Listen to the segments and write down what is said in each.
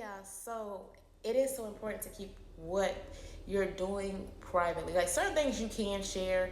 Yeah, so it is so important to keep what you're doing privately. Like certain things you can share,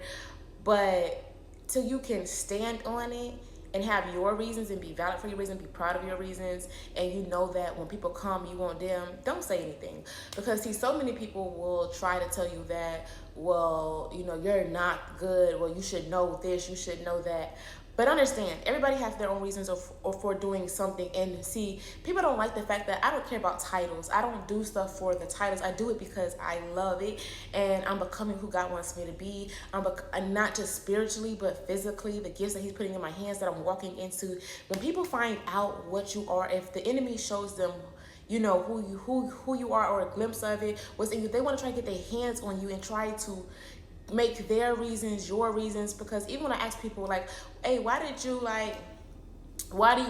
but till you can stand on it and have your reasons and be valid for your reasons, be proud of your reasons, and you know that when people come, you want them, don't say anything. Because see, so many people will try to tell you that, well, you're not good, well, you should know this, you should know that. But understand, everybody has their own reasons for doing something. And see, people don't like the fact that I don't care about titles. I don't do stuff for the titles. I do it because I love it, and I'm becoming who God wants me to be. I'm not just spiritually, but physically. The gifts that He's putting in my hands that I'm walking into. When people find out what you are, if the enemy shows them who you are, or a glimpse of it, what's in you, they want to try to get their hands on you and try to make their reasons your reasons. Because even when I ask people like, hey, why do you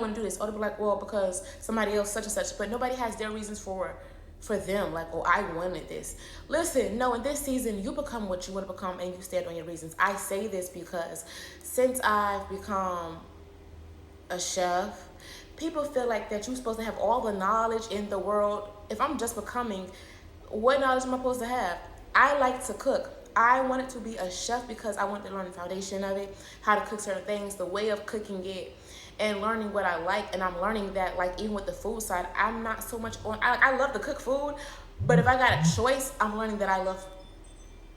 want to do this? Or they'll be like, well, because somebody else such and such. But nobody has their reasons for them. Like, oh, I wanted this. Listen, no, in this season, you become what you want to become, and you stand on your reasons. I say this because since I've become a chef, people feel like that you're supposed to have all the knowledge in the world. If I'm just becoming, what knowledge am I supposed to have? I like to cook. I wanted to be a chef because I wanted to learn the foundation of it, how to cook certain things, the way of cooking it, and learning what I like. And I'm learning that, like, even with the food side, I'm not so much on. I love to cook food, but if I got a choice, I'm learning that I love.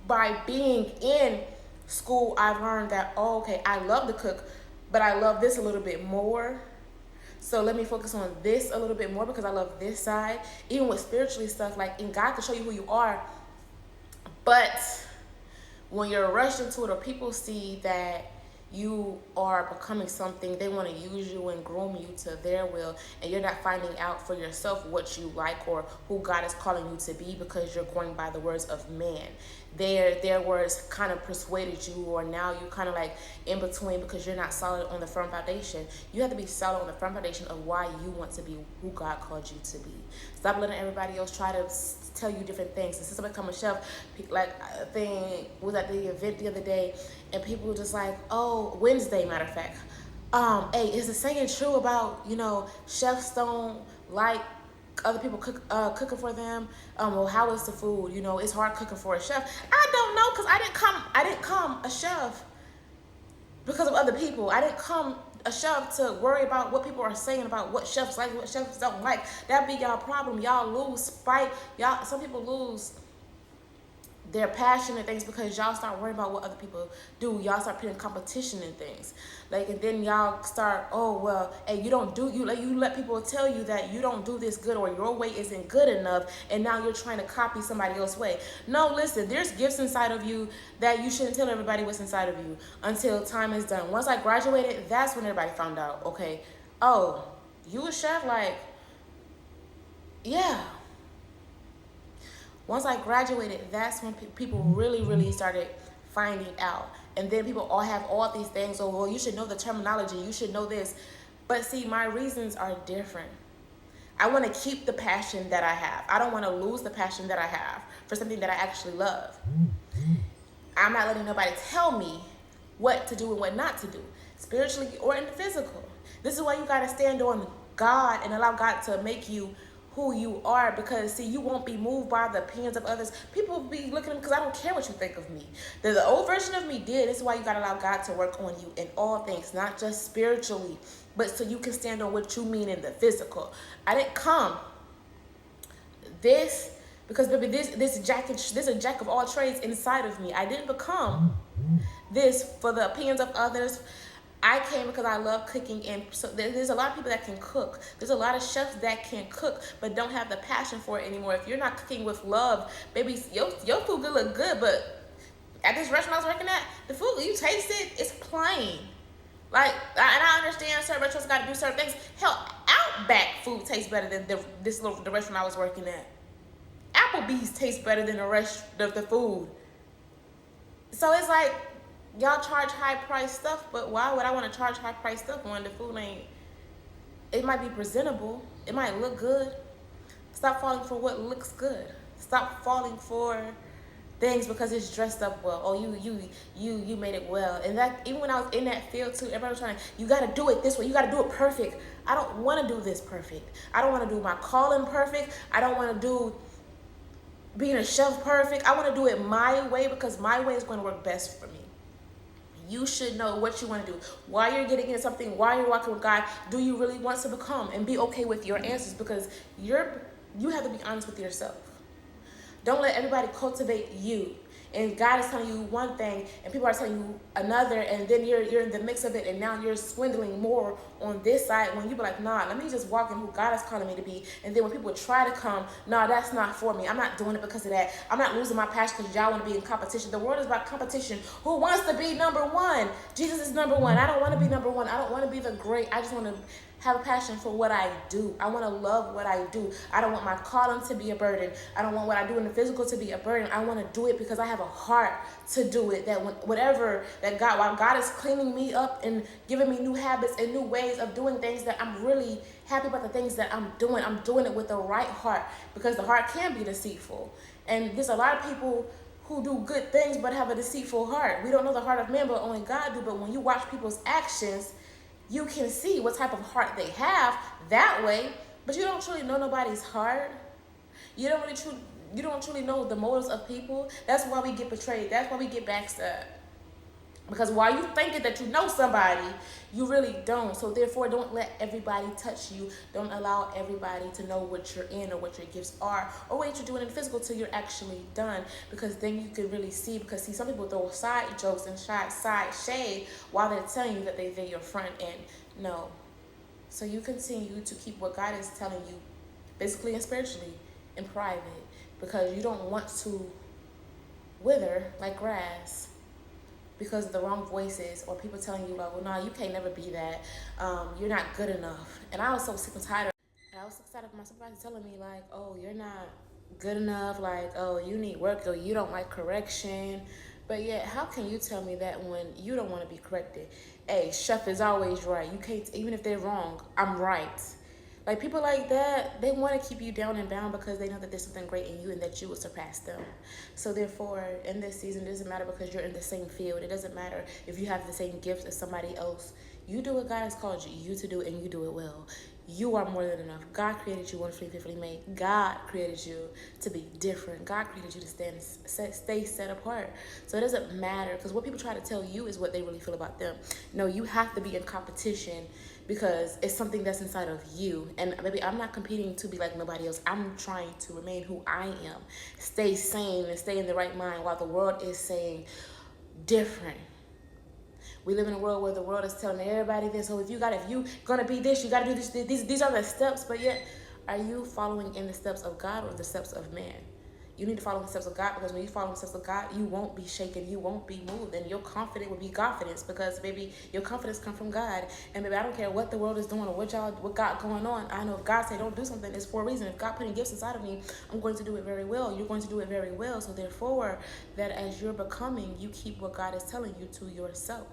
By being in school, I've learned that, oh, okay, I love to cook, but I love this a little bit more. So let me focus on this a little bit more because I love this side. Even with spiritually stuff, like, and God can show you who you are, but when you're rushed into it, or people see that you are becoming something, they want to use you and groom you to their will, and you're not finding out for yourself what you like or who God is calling you to be, because you're going by the words of man. Their words kind of persuaded you, or now you kind of like in between because you're not solid on the firm foundation. You have to be solid on the firm foundation of why you want to be who God called you to be. Stop letting everybody else try to tell you different things. And since I become a chef, like, I think was at the event the other day, and people were just like, oh, Wednesday, matter of fact, hey, is the saying true about, chefs don't like other people cooking for them? Well, how is the food? It's hard cooking for a chef. I don't know, because I didn't come a chef because of other people. I didn't come a chef to worry about what people are saying about what chefs like, what chefs don't like. That be y'all problem. Y'all lose spite. Some people lose their passion and things because y'all start worrying about what other people do. Y'all start putting competition in things, like, and then y'all start, oh, well, hey, you let people tell you that you don't do this good, or your way isn't good enough, and now you're trying to copy somebody else's way. No, listen, there's gifts inside of you that you shouldn't tell everybody what's inside of you until time is done. Once I graduated, that's when everybody found out, okay, oh, you a chef? Like, yeah. Once I graduated, that's when people really, really started finding out. And then people all have all these things. Oh, well, you should know the terminology. You should know this. But see, my reasons are different. I want to keep the passion that I have. I don't want to lose the passion that I have for something that I actually love. I'm not letting nobody tell me what to do and what not to do, spiritually or in the physical. This is why you got to stand on God and allow God to make you who you are, because see, you won't be moved by the opinions of others. People will be looking at me because I don't care what you think of me. The old version of me did. This is why you got to allow God to work on you in all things, not just spiritually, but so you can stand on what you mean in the physical. I didn't come this because, baby, this is a jack of all trades inside of me. I didn't become this for the opinions of others. I came because I love cooking, and so there's a lot of people that can cook. There's a lot of chefs that can cook, but don't have the passion for it anymore. If you're not cooking with love, baby, your food could look good, but at this restaurant I was working at, the food, you taste it, it's plain. Like, and I understand certain restaurants got to do certain things. Hell, Outback food tastes better than the restaurant I was working at. Applebee's tastes better than the food. So it's like, y'all charge high price stuff, but why would I want to charge high price stuff when the food ain't? It might be presentable, it might look good. Stop falling for what looks good. Stop falling for things because it's dressed up well. Oh, you made it well. And that, even when I was in that field too, everybody was trying, you got to do it this way, you got to do it perfect. I don't want to do this perfect. I don't want to do my calling perfect. I don't want to do being a chef perfect. I want to do it my way because my way is going to work best for me. You should know what you want to do, why you're getting into something, why you're walking with God. Do you really want to become, and be okay with your answers, because you have to be honest with yourself. Don't let everybody cultivate you. And God is telling you one thing, and people are telling you another, and then you're in the mix of it, and now you're swindling more on this side when you be like, nah, let me just walk in who God is calling me to be. And then when people try to come, nah, that's not for me. I'm not doing it because of that. I'm not losing my passion because y'all want to be in competition. The world is about competition. Who wants to be number one? Jesus is number one. I don't want to be number one. I don't want to be the great. I just want to have a passion for what I do. I want to love what I do. I don't want my calling to be a burden. I don't want what I do in the physical to be a burden. I want to do it because I have a heart to do it. That whatever that God, while God is cleaning me up and giving me new habits and new ways of doing things, that I'm really happy about the things that I'm doing it with the right heart, because the heart can be deceitful. And there's a lot of people who do good things but have a deceitful heart. We don't know the heart of man, but only God do. But when you watch people's actions, you can see what type of heart they have that way, but you don't truly know nobody's heart. You don't truly know the motives of people. That's why we get betrayed. That's why we get backstabbed. Because while you thinking that you know somebody, you really don't. So therefore, don't let everybody touch you. Don't allow everybody to know what you're in or what your gifts are or what you're doing in physical till you're actually done. Because then you can really see. Because see, some people throw side jokes and side shade while they're telling you that they're your friend. And no. So you continue to keep what God is telling you, physically and spiritually, in private. Because you don't want to wither like grass because of the wrong voices or people telling you like, well, no, you can't never be that. You're not good enough. And I was so sick and tired. I was so tired of my supervisor telling me like, oh, you're not good enough. Like, oh, you need work, or you don't like correction. But yet, how can you tell me that when you don't want to be corrected? Hey, chef is always right. You can't, even if they're wrong, I'm right. Like, people like that, they want to keep you down and bound because they know that there's something great in you and that you will surpass them. So therefore, in this season, it doesn't matter because you're in the same field. It doesn't matter if you have the same gifts as somebody else. You do what God has called you to do, and you do it well. You are more than enough. God created you wonderfully, fearfully made. God created you to be different. God created you to stay set apart. So it doesn't matter, because what people try to tell you is what they really feel about them. No, you have to be in competition because it's something that's inside of you. And maybe I'm not competing to be like nobody else. I'm trying to remain who I am. Stay sane and stay in the right mind while the world is saying different. We live in a world where the world is telling everybody this. Oh, if you're gonna be this, you gotta do this. These are the steps. But yet, are you following in the steps of God or the steps of man? You need to follow the steps of God, because when you follow the steps of God, you won't be shaken, you won't be moved, and your confidence will be confidence, because baby, your confidence comes from God. And baby, I don't care what the world is doing or what got going on. I know if God say don't do something, it's for a reason. If God putting gifts inside of me, I'm going to do it very well. You're going to do it very well. So therefore, that as you're becoming, you keep what God is telling you to yourself.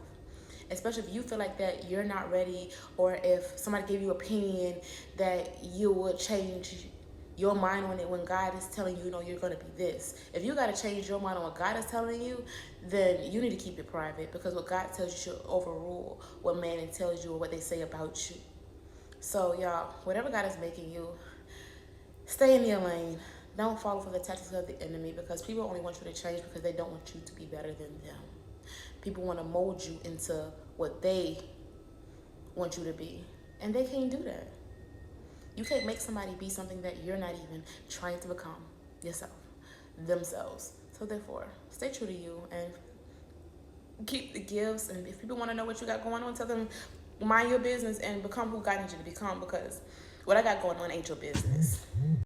Especially if you feel like that you're not ready, or if somebody gave you opinion that you would change your mind on it when God is telling you, no, you're going to be this. If you got to change your mind on what God is telling you, then you need to keep it private, because what God tells you should overrule what man tells you or what they say about you. So y'all, whatever God is making you, stay in your lane. Don't fall for the tactics of the enemy, because people only want you to change because they don't want you to be better than them. People want to mold you into what they want you to be, and they can't do that. You can't make somebody be something that you're not even trying to become themselves. So therefore, stay true to you and keep the gifts. And if people want to know what you got going on, tell them mind your business and become who God needs you to become, because what I got going on ain't your business.